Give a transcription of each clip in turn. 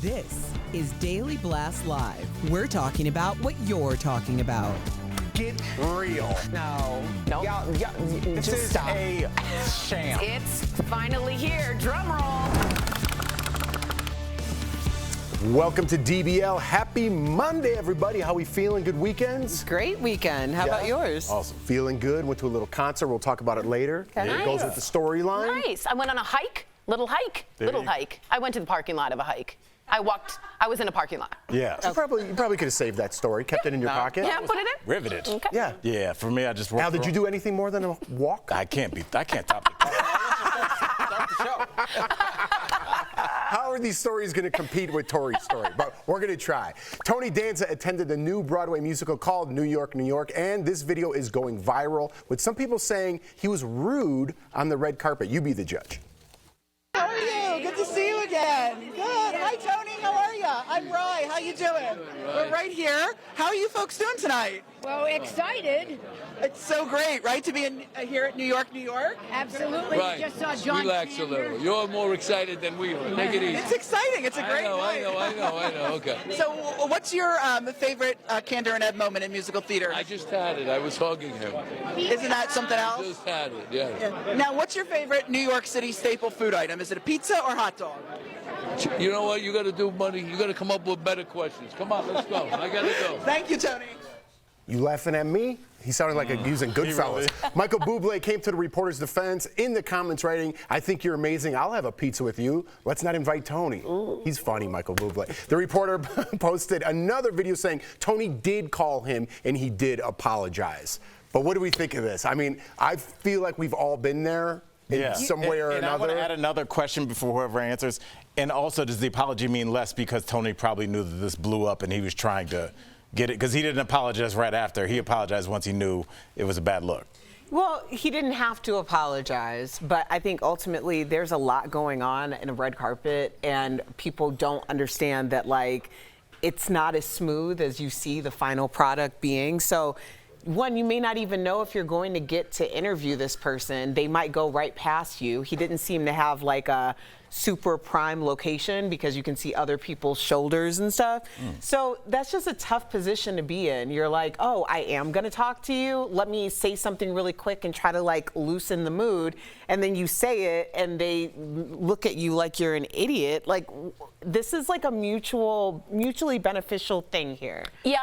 This is Daily Blast Live. We're talking about what you're talking about. Get real. No. This Just is stop. a sham. It's finally here. Drum roll. Welcome to DBL. Happy Monday, everybody. How we feeling? Good weekends? Great weekend. How about yours? Awesome. Feeling good. Went to a little concert. We'll talk about it later. Okay. It goes with the storyline. Nice. I went on a hike. Little hike. I went to the parking lot of a hike. I was in a parking lot. Yeah. You probably could have saved that story, kept it in your pocket. Yeah, put it in. Riveted. Okay. Yeah. Yeah, for me, I just worked. Now, did you do anything more than a walk? I can't top it. Start the show. How are these stories going to compete with Tori's story? But we're going to try. Tony Danza attended the new Broadway musical called New York, New York, and this video is going viral, with some people saying he was rude on the red carpet. You be the judge. How are you? Good to see you again. Good. Hi, Tony. How are you? I'm Rye. How you doing? We're right here. How are you folks doing tonight? Well, excited. It's so great, right, to be here at New York, New York? Absolutely. Right. Just saw John Relax Sanders. a little. You're more excited than we are. Take it easy. It's exciting. It's a great I night. know. Okay. So, what's your favorite Candor and Ed moment in musical theater? I just had it. I was hugging him. Isn't that something else? Just had it. Yeah. Yeah. Now, what's your favorite New York City staple food item? Is it a pizza or hot dog? You know what? You got to do money. You got to come up with better questions. Come on, let's go. I got to go. Thank you, Tony. You laughing at me? He sounded like he was in Goodfellas. Michael Bublé came to the reporter's defense in the comments writing, "I think you're amazing. I'll have a pizza with you. Let's not invite Tony." He's funny, Michael Bublé. The reporter posted another video saying Tony did call him and he did apologize. But what do we think of this? I mean, I feel like we've all been there in some way or and another. I want to add another question before whoever answers. And also, does the apology mean less because Tony probably knew that this blew up and he was trying to get it? Because he didn't apologize right after. He apologized once he knew it was a bad look. Well, he didn't have to apologize, but I think ultimately there's a lot going on in a red carpet, and people don't understand that, like, it's not as smooth as you see the final product being. So, one, you may not even know if you're going to get to interview this person. They might go right past you. He didn't seem to have like a super prime location because you can see other people's shoulders and stuff. So that's just a tough position to be in. You're like, oh, I am gonna talk to you. Let me say something really quick and try to like loosen the mood. And then you say it and they look at you like you're an idiot. Like, this is like a mutually beneficial thing here. Yeah,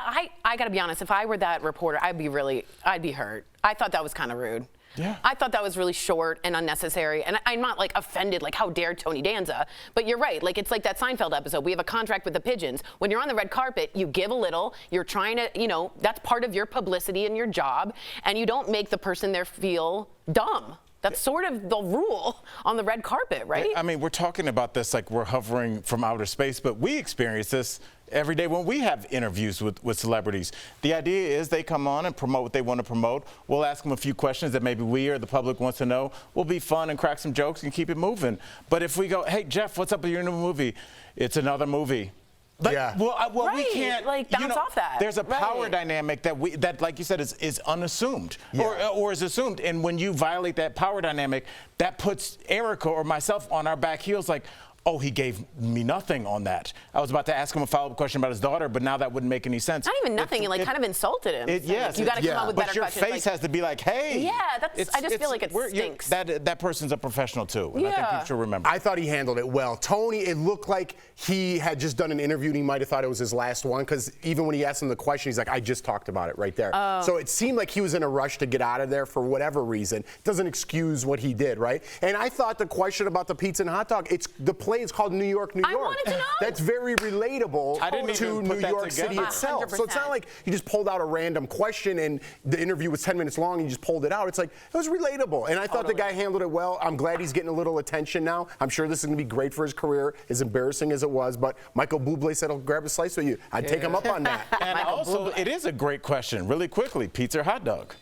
I gotta be honest. If I were that reporter, I'd be hurt. I thought that was kind of rude. Yeah. I thought that was really short and unnecessary. And I'm not like offended, like how dare Tony Danza. But you're right. Like, it's like that Seinfeld episode. We have a contract with the pigeons. When you're on the red carpet, you give a little. You're trying to, that's part of your publicity and your job. And you don't make the person there feel dumb. That's sort of the rule on the red carpet, right? I mean, we're talking about this like we're hovering from outer space, but we experience this every day when we have interviews with celebrities. The idea is they come on and promote what they want to promote. We'll ask them a few questions that maybe we or the public wants to know. We'll be fun and crack some jokes and keep it moving. But if we go, hey, Jeff, what's up with your new movie? It's another movie. Like, Yeah. Well, Right, we can't like, bounce off that. There's a power Right. dynamic that, like you said, is unassumed or is assumed. And when you violate that power dynamic, that puts Erica or myself on our back heels. Like, oh, he gave me nothing on that. I was about to ask him a follow-up question about his daughter, but now that wouldn't make any sense. Not even nothing. You kind of insulted him. Yes. You got to come up with better but your questions. face has to be like, hey. Yeah, I just feel like it stinks. That person's a professional too, and I think you should remember. I thought he handled it well. Tony, it looked like he had just done an interview and he might have thought it was his last one, because even when he asked him the question, he's like, I just talked about it right there. So it seemed like he was in a rush to get out of there for whatever reason. Doesn't excuse what he did, right? And I thought the question about the pizza and hot dog, the play is called New York, New York. I wanted to know. That's very relatable I didn't to even put New that York together. City itself. So it's not like you just pulled out a random question and the interview was 10 minutes long and you just pulled it out. It's like, it was relatable. And I thought the guy handled it well. I'm glad he's getting a little attention now. I'm sure this is going to be great for his career, as embarrassing as it was. But Michael Bublé said he'll grab a slice with you. I'd take him up on that. And also, it is a great question. Really quickly, pizza or hot dog?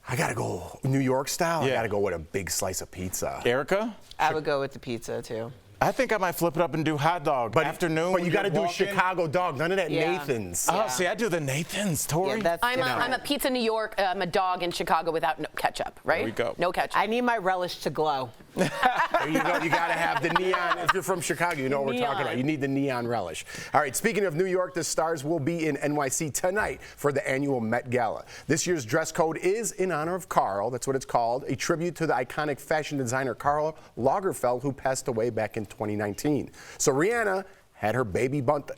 I got to go New York style. I Yeah. got to go with a big slice of pizza. Erica? I would go with the pizza too. I think I might flip it up and do hot dog. Afternoon. But you got to do walking. Chicago dog. None of that Yeah. Nathan's. Oh, see, I do the Nathan's, Tori. Yeah, that's I'm different. a pizza New York. I'm a dog in Chicago without no ketchup, right? There we go. No ketchup. I need my relish to glow. There you go. You got to have the neon. If you're from Chicago, you know what we're talking about. You need the neon relish. All right, speaking of New York, the stars will be in NYC tonight for the annual Met Gala. This year's dress code is in honor of Karl. That's what it's called, a tribute to the iconic fashion designer Karl Lagerfeld, who passed away back in 2019. So Rihanna had her baby bump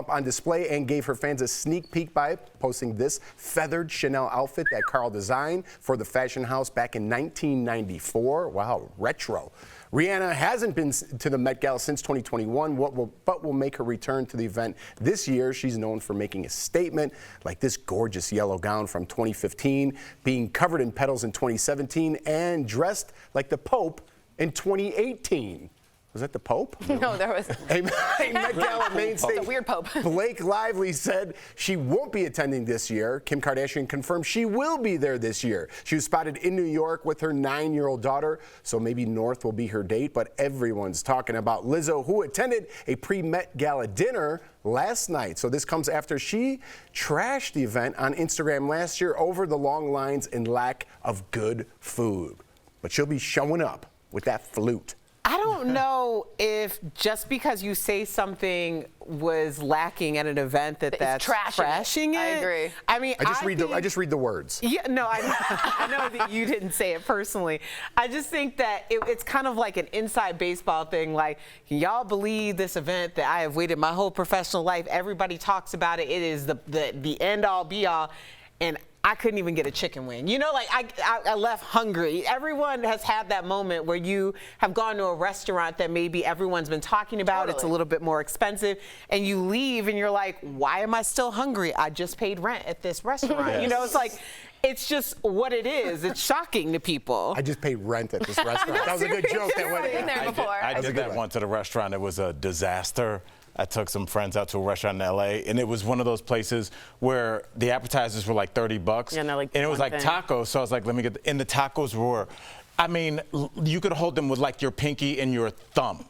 on display and gave her fans a sneak peek by posting this feathered Chanel outfit that Karl designed for the fashion house back in 1994. Wow, retro. Rihanna hasn't been to the Met Gala since 2021, but will make her return to the event this year. She's known for making a statement, like this gorgeous yellow gown from 2015, being covered in petals in 2017, and dressed like the Pope in 2018. Was that the Pope? No, there was. A Met Gala mainstay, It's a weird Pope. Blake Lively said she won't be attending this year. Kim Kardashian confirmed she will be there this year. She was spotted in New York with her 9-year-old daughter, so maybe North will be her date, but everyone's talking about Lizzo, who attended a pre-Met Gala dinner last night. So this comes after she trashed the event on Instagram last year over the long lines and lack of good food. But she'll be showing up with that flute. I don't know if just because you say something was lacking at an event that's trashing it. I agree. I mean, I just read the words. Yeah, no, I know that you didn't say it personally. I just think that it's kind of like an inside baseball thing. Like, can y'all believe this event that I have waited my whole professional life? Everybody talks about it. It is the end all be all, and I couldn't even get a chicken wing. You know, like I left hungry. Everyone has had that moment where you have gone to a restaurant that maybe everyone's been talking about. Totally. It's a little bit more expensive, and you leave and you're like, why am I still hungry? I just paid rent at this restaurant. Yes. You know, it's like, it's just what it is. It's shocking to people. I just paid rent at this restaurant. That was a good joke. That went Been there before. I did that once at a restaurant. It was a disaster. I took some friends out to a restaurant in LA, and it was one of those places where the appetizers were like $30. Yeah, and they're like and it was one like thing. tacos, so I was like, let me get and the tacos were, I mean, you could hold them with like your pinky and your thumb.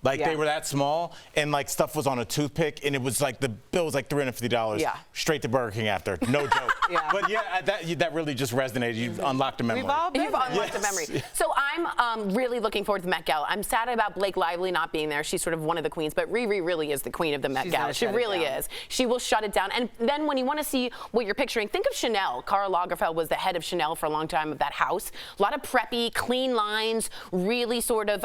Like Yeah. they were that small, and like stuff was on a toothpick, and it was like the bill was like $350 Yeah. straight to Burger King after. No joke. Yeah. But yeah, that really just resonated. You unlocked a memory. We've all been You've there. unlocked the memory. So I'm really looking forward to the Met Gala. I'm sad about Blake Lively not being there. She's sort of one of the queens, but Riri really is the queen of the Met She's Gala. gonna She shut it really down. is. She will shut it down. And then when you want to see what you're picturing, think of Chanel. Karl Lagerfeld was the head of Chanel for a long time of that house. A lot of preppy, clean lines, really sort of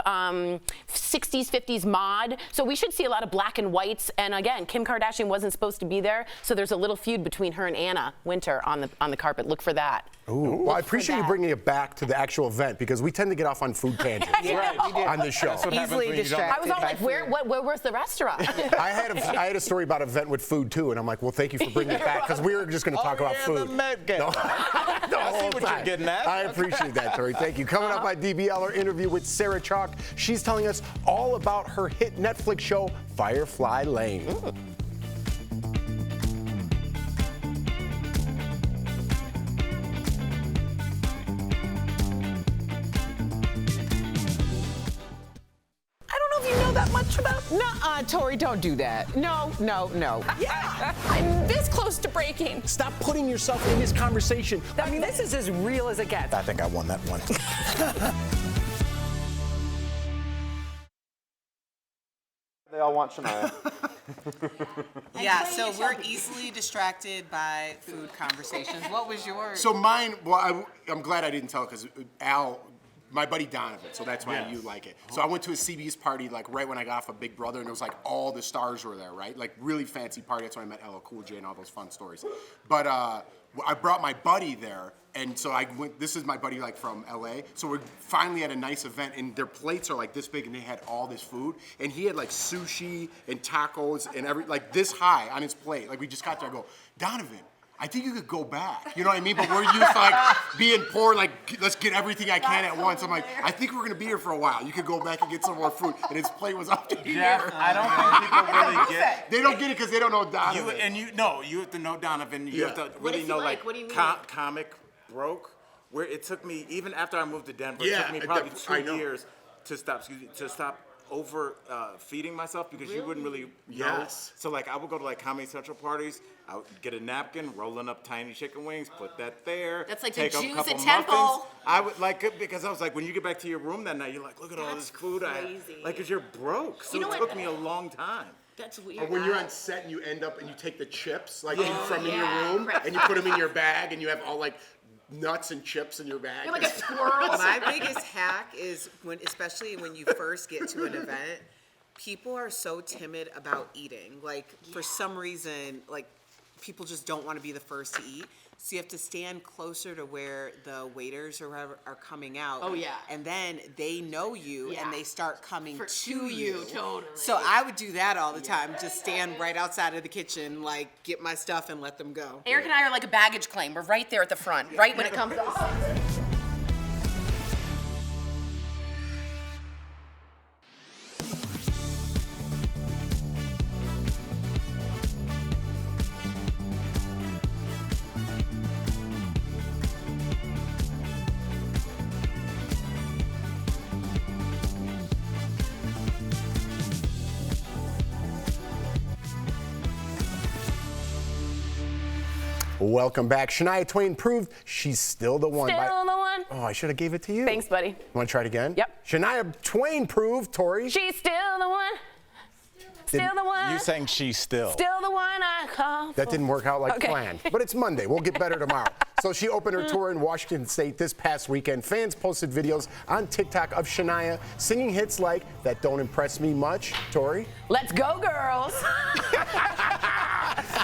60s, 50s mod. So we should see a lot of black and whites. And again, Kim Kardashian wasn't supposed to be there, so there's a little feud between her and Anna Wintour on the carpet. Look for that. Ooh. Well, I appreciate you bringing it back to the actual event because we tend to get off on food tangents on the show. That's what happens Easily when you don't- distracted. I was all by like, food. where was the restaurant? I had a story about an event with food too, and I'm like, well, thank you for bringing it back because we were just going to talk about yeah, food. the Met Gala. The I see whole what you're time. getting at. I appreciate that, Tori. Thank you. Coming up at DBL, our interview with Sarah Chalke. She's telling us all about her hit Netflix show, Firefly Lane. I don't know if you know that much about. Nuh-uh, Tori, don't do that. No. Yeah, I'm this close to breaking. Stop putting yourself in this conversation. I mean, this is as real as it gets. I think I won that one. They all want Shania. Yeah, so we're easily distracted by food conversations. What was your? So mine, well, I'm glad I didn't tell because Al, my buddy Donovan, so that's why you like it. So I went to a CB's party like right when I got off of Big Brother, and it was like all the stars were there, right? Like really fancy party. That's when I met LL Cool J and all those fun stories. But I brought my buddy there, and so I went. This is my buddy like from LA. So we're finally at a nice event, and their plates are like this big, and they had all this food, and he had like sushi and tacos and like this high on his plate. Like we just got there. I go, Donovan, I think you could go back. You know what I mean? But we're used to like being poor, like let's get everything I can at once. I'm like, I think we're gonna be here for a while. You could go back and get some more food. And his plate was up to here. Jeff, I don't think people really get. They don't get it because they don't know Donovan. You have to know Donovan. You have to really know like What do you mean? comic broke. Where it took me even after I moved to Denver, Yeah, it took me probably I 2 know. years to stop over feeding myself because you wouldn't really know. Yes. So like I would go to like Comedy Central parties, I would get a napkin, rolling up tiny chicken wings, put that there. That's like take the a Jews couple at Temple. muffins. I would like it because I was like, when you get back to your room that night, you're like, look at all this food. crazy. Because you're broke. So You know it what? took me a long time. That's Or weird. when you're on set and you end up and you take the chips like from in yeah. your room and you put them in your bag and you have all like nuts and chips in your bag. You're like a squirrel. My biggest hack is especially when you first get to an event, people are so timid about eating. Like for some reason, like people just don't want to be the first to eat. So you have to stand closer to where the waiters or whoever are coming out. Oh, yeah. And then they know you Yeah. and they start coming To you, totally. So I would do that all the time. Just stand right outside of the kitchen, like get my stuff and let them go. Eric and I are like a baggage claim. We're right there at the front, right when it comes to us. Welcome back. Shania Twain proved she's still the one. Still the one. Oh, I should have gave it to you. Thanks, buddy. Want to try it again? Yep. Shania Twain proved, Tori. She's still the one. Still the one. You saying she's still. Still the one I call. That didn't work out like Okay. planned. But it's Monday. We'll get better tomorrow. So she opened her tour in Washington State this past weekend. Fans posted videos on TikTok of Shania singing hits like That Don't Impress Me Much. Tori? Let's go, girls.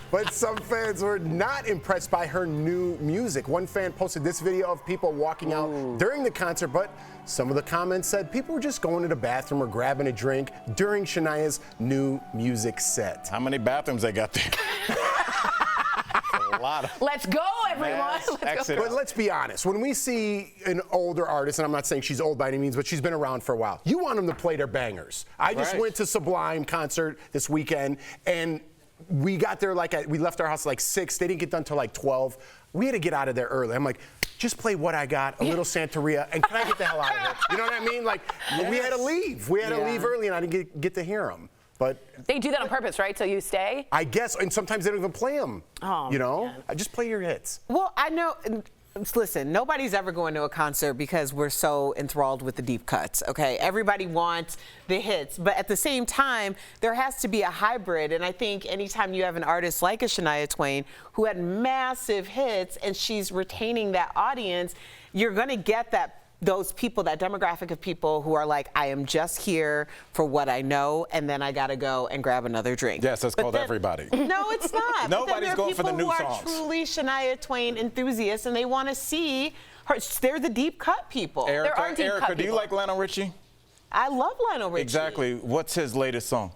But some fans were not impressed by her new music. One fan posted this video of people walking out during the concert, but some of the comments said people were just going to the bathroom or grabbing a drink during Shania's new music set. How many bathrooms they got there? A lot of. Let's go, everyone. Mass Let's go. exodus. But let's be honest, when we see an older artist, and I'm not saying she's old by any means, but she's been around for a while, you want them to play their bangers. I just Right. went to Sublime concert this weekend, and we got there we left our house like 6. They didn't get done till like 12. We had to get out of there early. I'm like, just play What I Got, a little Santeria, and can I get the hell out of here? You know what I mean? Like, we had to leave. We had to leave early, and I didn't get to hear them. But They do that on purpose, right? So you stay? I guess, and sometimes they don't even play them. Oh, you know? man. Just play your hits. Well, I know. Listen, nobody's ever going to a concert because we're so enthralled with the deep cuts, okay? Everybody wants the hits, but at the same time, there has to be a hybrid, and I think anytime you have an artist like a Shania Twain who had massive hits and she's retaining that audience, you're going to get those people, that demographic of people who are like, I am just here for what I know, and then I gotta go and grab another drink. Yes, that's called everybody. No, it's not. Nobody's going for the new people who songs. are truly Shania Twain enthusiasts, and they want to see her. They're the deep cut people. There are deep Erica, cut do you people. like Lionel Richie? I love Lionel Richie. Exactly. What's his latest song?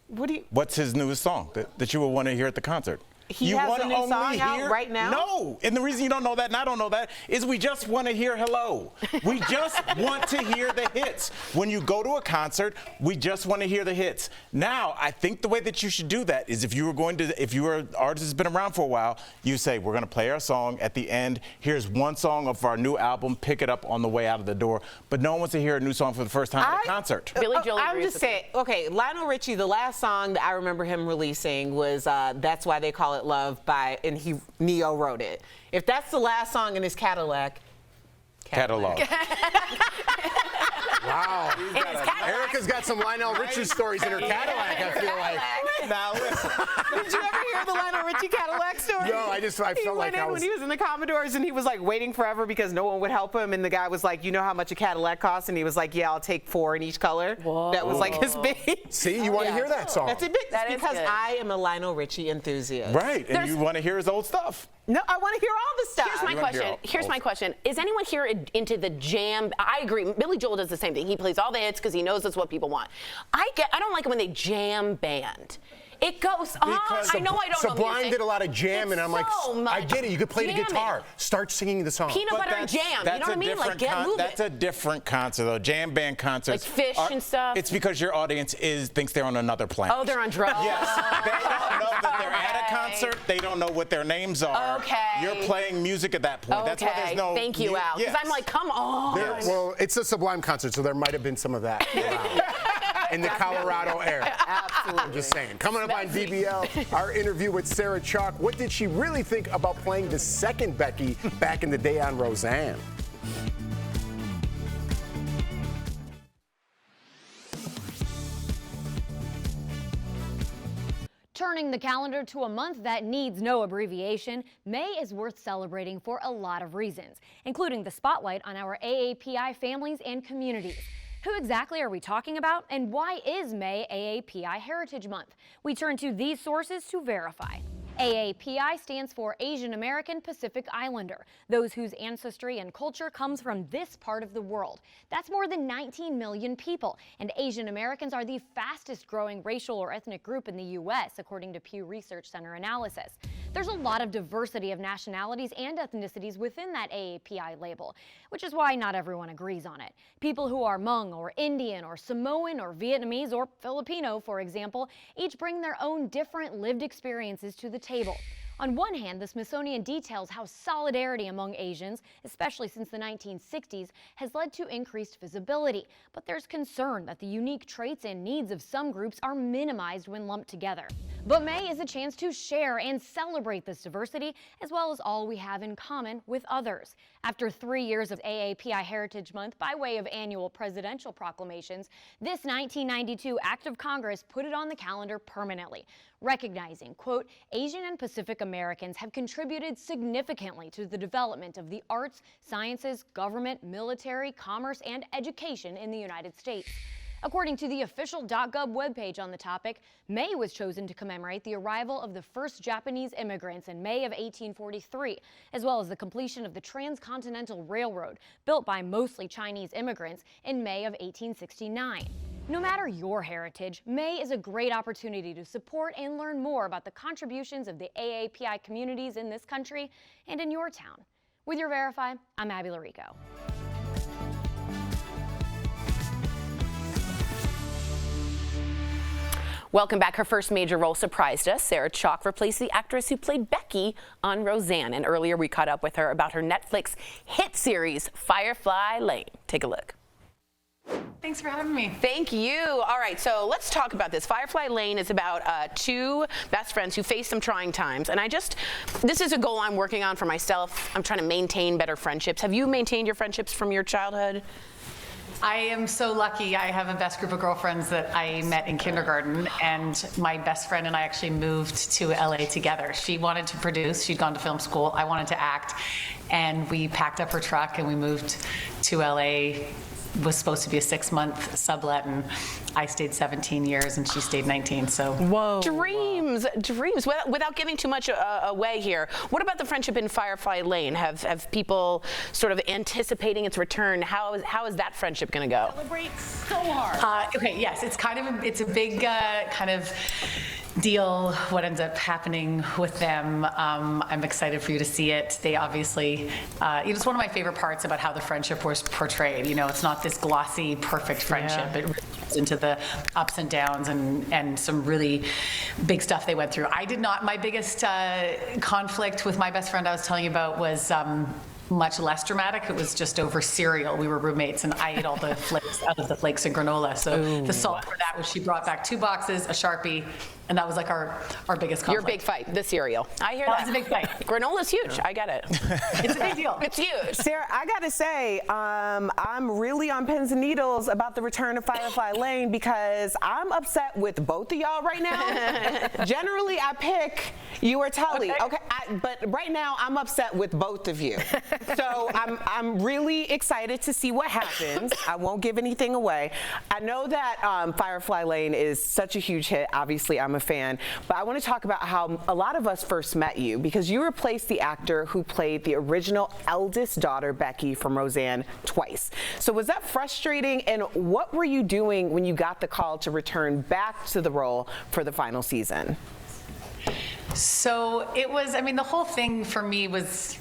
What do you? What's his newest song that you would want to hear at the concert? He You has wanna a new only song out hear- right now? No, and the reason you don't know that, and I don't know that, is we just want to hear Hello. We just want to hear the hits. When you go to a concert, we just want to hear the hits. Now, I think the way that you should do that is if you were an artist that's been around for a while, you say, we're going to play our song at the end. Here's one song of our new album. Pick it up on the way out of the door. But no one wants to hear a new song for the first time at a concert. Billy Joel I'm agrees just with saying, okay, Lionel Richie, the last song that I remember him releasing was That's Why They Call It Love and Neo wrote it. If that's the last song in his catalog. Wow. In his Cadillac. Erica's got some Lionel Richie stories in her Cadillac, I feel like. Now, listen. Did you ever hear the Lionel Richie Cadillac story? No, I He felt like went I in was. when he was in the Commodores and he was like waiting forever because no one would help him, and the guy was like, you know how much a Cadillac costs? And he was like, yeah, I'll take 4 in each color. Whoa. That was like his big. See, you want to hear that song. That's a big. That is because good. I am a Lionel Richie enthusiast. Right, and you want to hear his old stuff. No, I want to hear all the stuff. Here's my You wanna hear question. all- Here's my question. Is anyone here into the jam? I agree. Billy Joel does the same thing. He plays all the hits because he knows that's what people want. I don't like it when they jam band. It goes on. I know I don't know Sublime music. did a lot of jam, and I'm like, I get it. You could play the guitar. Start singing the song. Peanut butter and jam. You know what I mean? Like, get moving. That's a different concert, though. Jam band concerts. Like Fish and stuff. It's because your audience thinks they're on another planet. Oh, they're on drugs. Yes. They don't know that they're at a concert. They don't know what their names are. Okay. You're playing music at that point. Okay. That's why there's no. Thank you, Al. Because I'm like, come on. Well, it's a Sublime concert, so there might have been some of that in the Colorado area. Absolutely. I'm just saying. Coming up on DBL, our interview with Sarah Chalke. What did she really think about playing the second Becky back in the day on Roseanne? Turning the calendar to a month that needs no abbreviation, May is worth celebrating for a lot of reasons, including the spotlight on our AAPI families and communities. Who exactly are we talking about, and why is May AAPI Heritage Month? We turn to these sources to verify. AAPI stands for Asian American Pacific Islander, those whose ancestry and culture comes from this part of the world. That's more than 19 million people, and Asian Americans are the fastest growing racial or ethnic group in the U.S., according to Pew Research Center analysis. There's a lot of diversity of nationalities and ethnicities within that AAPI label, which is why not everyone agrees on it. People who are Hmong or Indian or Samoan or Vietnamese or Filipino, for example, each bring their own different lived experiences to the table. On one hand, the Smithsonian details how solidarity among Asians, especially since the 1960s, has led to increased visibility. But there's concern that the unique traits and needs of some groups are minimized when lumped together. But May is a chance to share and celebrate this diversity, as well as all we have in common with others. After 3 years of AAPI Heritage Month by way of annual presidential proclamations, this 1992 Act of Congress put it on the calendar permanently, recognizing, quote, Asian and Pacific Americans have contributed significantly to the development of the arts, sciences, government, military, commerce, and education in the United States. According to the official .gov webpage on the topic, May was chosen to commemorate the arrival of the first Japanese immigrants in May of 1843, as well as the completion of the Transcontinental Railroad, built by mostly Chinese immigrants, in May of 1869. No matter your heritage, May is a great opportunity to support and learn more about the contributions of the AAPI communities in this country and in your town. With your Verify, I'm Abby Larico. Welcome back. Her first major role surprised us. Sarah Chalke replaced the actress who played Becky on Roseanne. And earlier we caught up with her about her Netflix hit series, Firefly Lane. Take a look. Thanks for having me. Thank you. All right, so let's talk about this. Firefly Lane is about two best friends who face some trying times. And this is a goal I'm working on for myself. I'm trying to maintain better friendships. Have you maintained your friendships from your childhood? I am so lucky. I have a best group of girlfriends that I met in kindergarten, and my best friend and I actually moved to LA together. She wanted to produce. She'd gone to film school. I wanted to act, and we packed up her truck and we moved to LA. Was supposed to be a 6-month sublet, and I stayed 17 years and she stayed 19. So whoa, dreams. Without giving too much away here, what about the friendship in Firefly Lane? Have people sort of anticipating its return? How is that friendship going to go? Celebrate so hard. Okay, yes, it's a big kind of deal what ends up happening with them. I'm excited for you to see it. They obviously, it's one of my favorite parts about how the friendship was portrayed. You know, it's not this glossy, perfect friendship. Yeah. It really gets into the ups and downs and some really big stuff they went through. My biggest conflict with my best friend I was telling you about was much less dramatic. It was just over cereal. We were roommates, and I ate all the flakes out of the flakes and granola. So the salt for that was she brought back 2 boxes, a Sharpie, and that was like our biggest conflict. Your big fight, the cereal. I hear that. That was a big fight. Granola's huge. Yeah. I get it. It's a big deal. It's huge. Sarah, I gotta say, I'm really on pins and needles about the return of Firefly Lane because I'm upset with both of y'all right now. Generally, I pick you or Tully. Okay, but right now I'm upset with both of you. So I'm really excited to see what happens. I won't give anything away. I know that Firefly Lane is such a huge hit. Obviously, I'm a fan. But I want to talk about how a lot of us first met you, because you replaced the actor who played the original eldest daughter, Becky, from Roseanne twice. So was that frustrating? And what were you doing when you got the call to return back to the role for the final season? So it was, I mean, the whole thing for me was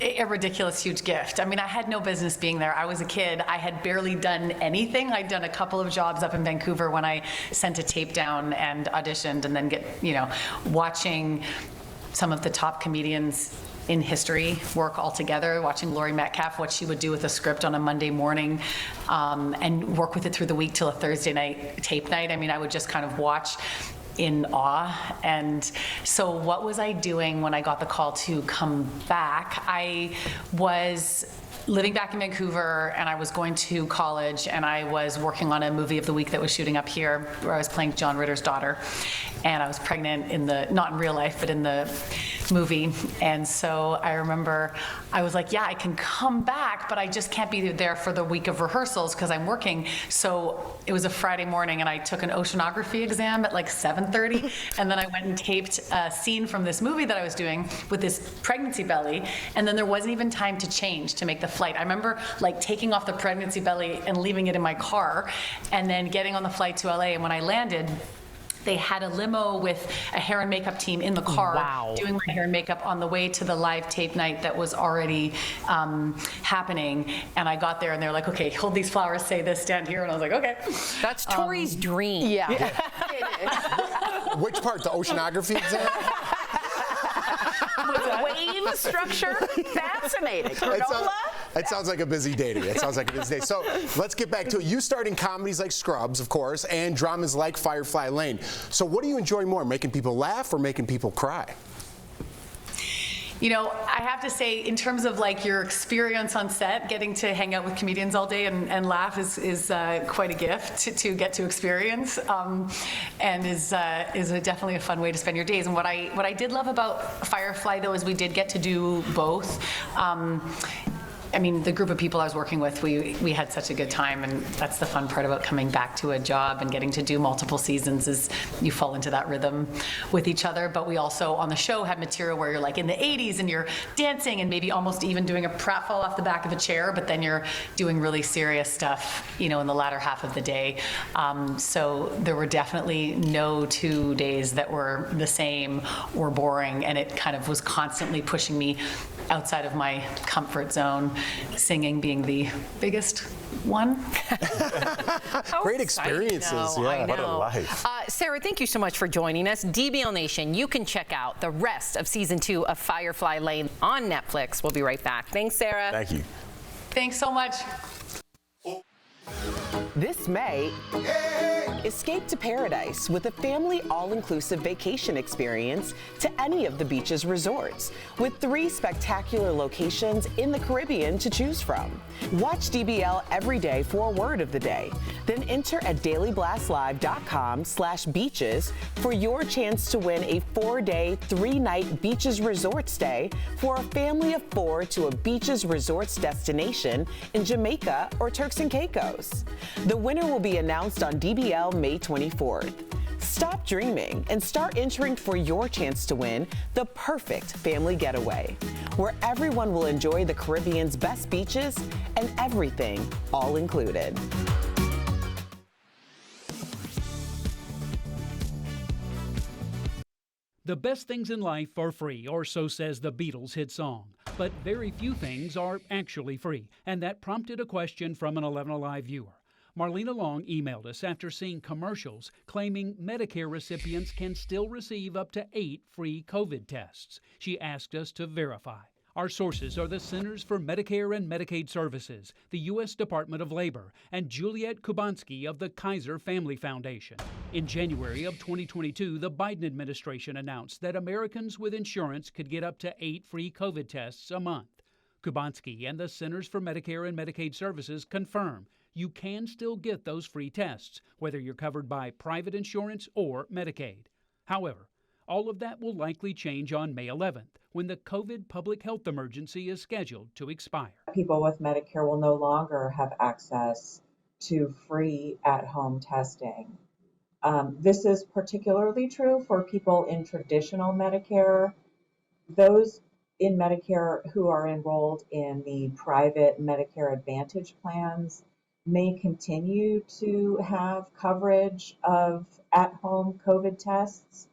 a ridiculous, huge gift. I mean, I had no business being there. I was a kid. I had barely done anything. I'd done a couple of jobs up in Vancouver when I sent a tape down and auditioned, and then watching some of the top comedians in history work all together, watching Laurie Metcalf, what she would do with a script on a Monday morning, and work with it through the week till a Thursday night tape night. I mean, I would just kind of watch in awe. And so what was I doing when I got the call to come back? I was living back in Vancouver, and I was going to college, and I was working on a movie of the week that was shooting up here, where I was playing John Ritter's daughter, and I was pregnant in the, not in real life, but in the movie. And so I remember I was like, yeah, I can come back, but I just can't be there for the week of rehearsals because I'm working. So it was a Friday morning, and I took an oceanography exam at like 7:30, and then I went and taped a scene from this movie that I was doing with this pregnancy belly, and then there wasn't even time to change to make the flight. I remember like taking off the pregnancy belly and leaving it in my car, and then getting on the flight to LA, and when I landed, they had a limo with a hair and makeup team in the car doing my hair and makeup on the way to the live tape night that was already happening. And I got there, and they're like, okay, hold these flowers, say this, stand here. And I was like, okay. That's Tori's dream. Yeah. Which part? The oceanography exam? Wave structure? Fascinating. It sounds like a busy day to me. It sounds like a busy day. So let's get back to it. You starred in comedies like Scrubs, of course, and dramas like Firefly Lane. So what do you enjoy more, making people laugh or making people cry? You know, I have to say, in terms of like your experience on set, getting to hang out with comedians all day and laugh is quite a gift to get to experience, and is definitely a fun way to spend your days. And what I did love about Firefly, though, is we did get to do both. I mean, the group of people I was working with, we had such a good time, and that's the fun part about coming back to a job and getting to do multiple seasons, is you fall into that rhythm with each other. But we also, on the show, had material where you're like in the 80s and you're dancing and maybe almost even doing a pratfall off the back of a chair, but then you're doing really serious stuff, you know, in the latter half of the day. So there were definitely no 2 days that were the same or boring, and it kind of was constantly pushing me outside of my comfort zone, singing being the biggest one. Great experiences. I know. What a life. Sarah, thank you so much for joining us. DBL Nation, you can check out the rest of season 2 of Firefly Lane on Netflix. We'll be right back. Thanks, Sarah. Thank you. Thanks so much. This May, escape to paradise with a family all-inclusive vacation experience to any of the beach's resorts, with 3 spectacular locations in the Caribbean to choose from. Watch DBL every day for a word of the day. Then enter at dailyblastlive.com/beaches for your chance to win a 4-day, 3-night beaches resort stay for a family of 4 to a beaches resorts destination in Jamaica or Turks and Caicos. The winner will be announced on DBL May 24th. Stop dreaming and start entering for your chance to win the perfect family getaway, where everyone will enjoy the Caribbean's best beaches and everything all included. The best things in life are free, or so says the Beatles' hit song. But very few things are actually free, and that prompted a question from an 11 Alive viewer. Marlena Long emailed us after seeing commercials claiming Medicare recipients can still receive up to 8 free COVID tests. She asked us to verify. Our sources are the Centers for Medicare and Medicaid Services, the U.S. Department of Labor, and Juliette Kubansky of the Kaiser Family Foundation. In January of 2022, the Biden administration announced that Americans with insurance could get up to 8 free COVID tests a month. Kubansky and the Centers for Medicare and Medicaid Services confirm you can still get those free tests, whether you're covered by private insurance or Medicaid. However, All of that will likely change on May 11th, when the COVID public health emergency is scheduled to expire. People with Medicare will no longer have access to free at-home testing. This is particularly true for people in traditional Medicare. Those in Medicare who are enrolled in the private Medicare Advantage plans may continue to have coverage of at-home COVID tests,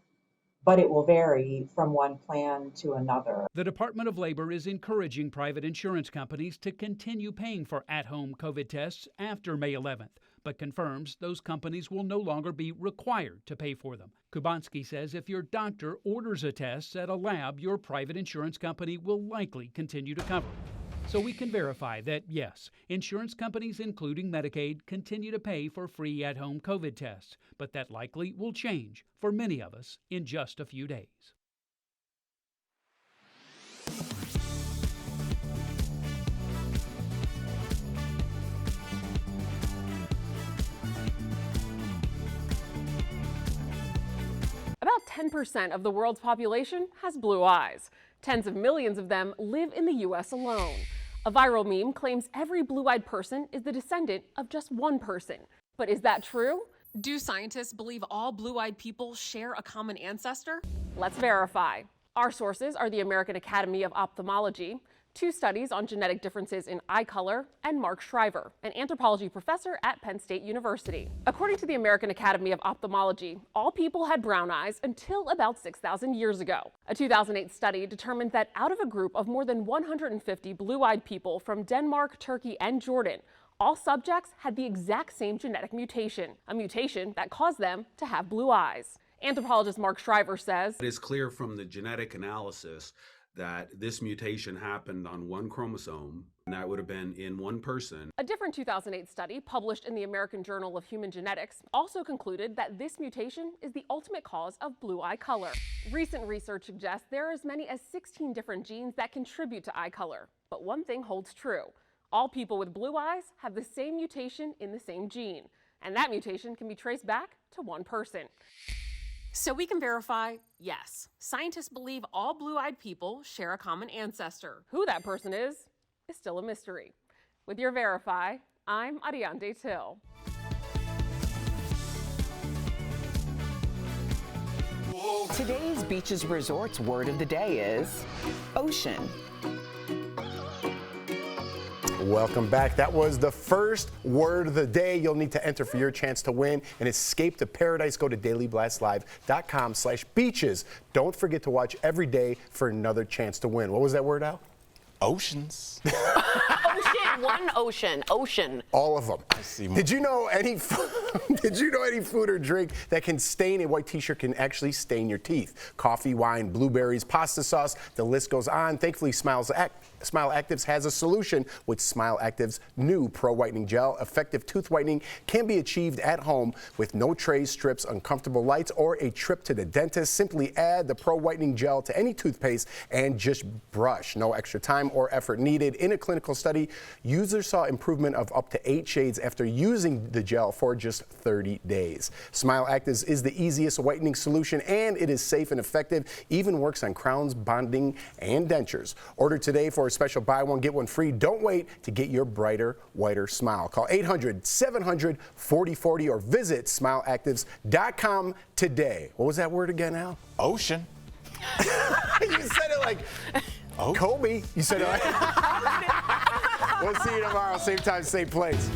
but it will vary from one plan to another. The Department of Labor is encouraging private insurance companies to continue paying for at-home COVID tests after May 11th, but confirms those companies will no longer be required to pay for them. Kubanski says if your doctor orders a test at a lab, your private insurance company will likely continue to cover it. So we can verify that, yes, insurance companies, including Medicaid, continue to pay for free at-home COVID tests, but that likely will change for many of us in just a few days. About 10% of the world's population has blue eyes. Tens of millions of them live in the U.S. alone. A viral meme claims every blue-eyed person is the descendant of just one person. But is that true? Do scientists believe all blue-eyed people share a common ancestor? Let's verify. Our sources are the American Academy of Ophthalmology, 2 studies on genetic differences in eye color, and Mark Shriver, an anthropology professor at Penn State University. According to the American Academy of Ophthalmology, all people had brown eyes until about 6,000 years ago. A 2008 study determined that out of a group of more than 150 blue-eyed people from Denmark, Turkey, and Jordan, all subjects had the exact same genetic mutation, a mutation that caused them to have blue eyes. Anthropologist Mark Shriver says, "It is clear from the genetic analysis that this mutation happened on one chromosome, and that would have been in one person." A different 2008 study published in the American Journal of Human Genetics also concluded that this mutation is the ultimate cause of blue eye color. Recent research suggests there are as many as 16 different genes that contribute to eye color. But one thing holds true. All people with blue eyes have the same mutation in the same gene, and that mutation can be traced back to one person. So we can verify, yes, scientists believe all blue-eyed people share a common ancestor. Who that person is still a mystery. With your Verify, I'm Ariande Till. Today's Beaches Resorts word of the day is ocean. Welcome back. That was the first word of the day. You'll need to enter for your chance to win and escape to paradise. Go to dailyblastlive.com/beaches. Don't forget to watch every day for another chance to win. What was that word, Al? Oceans. Ocean, one ocean, ocean. All of them. I see more. Did you know any food or drink that can stain a white t-shirt can actually stain your teeth? Coffee, wine, blueberries, pasta sauce, the list goes on. Thankfully, Smile Actives has a solution with Smile Actives' new Pro Whitening Gel. Effective tooth whitening can be achieved at home with no trays, strips, uncomfortable lights, or a trip to the dentist. Simply add the Pro Whitening Gel to any toothpaste and just brush. No extra time or effort needed. In a clinical study, users saw improvement of up to 8 shades after using the gel for just 30 days. Smile Actives is the easiest whitening solution, and it is safe and effective. Even works on crowns, bonding, and dentures. Order today for a special buy one, get one free. Don't wait to get your brighter, whiter smile. Call 800-700-4040 or visit smileactives.com today. What was that word again, Al? Ocean. You said it like Kobe. You said it like. We'll see you tomorrow, same time, same place.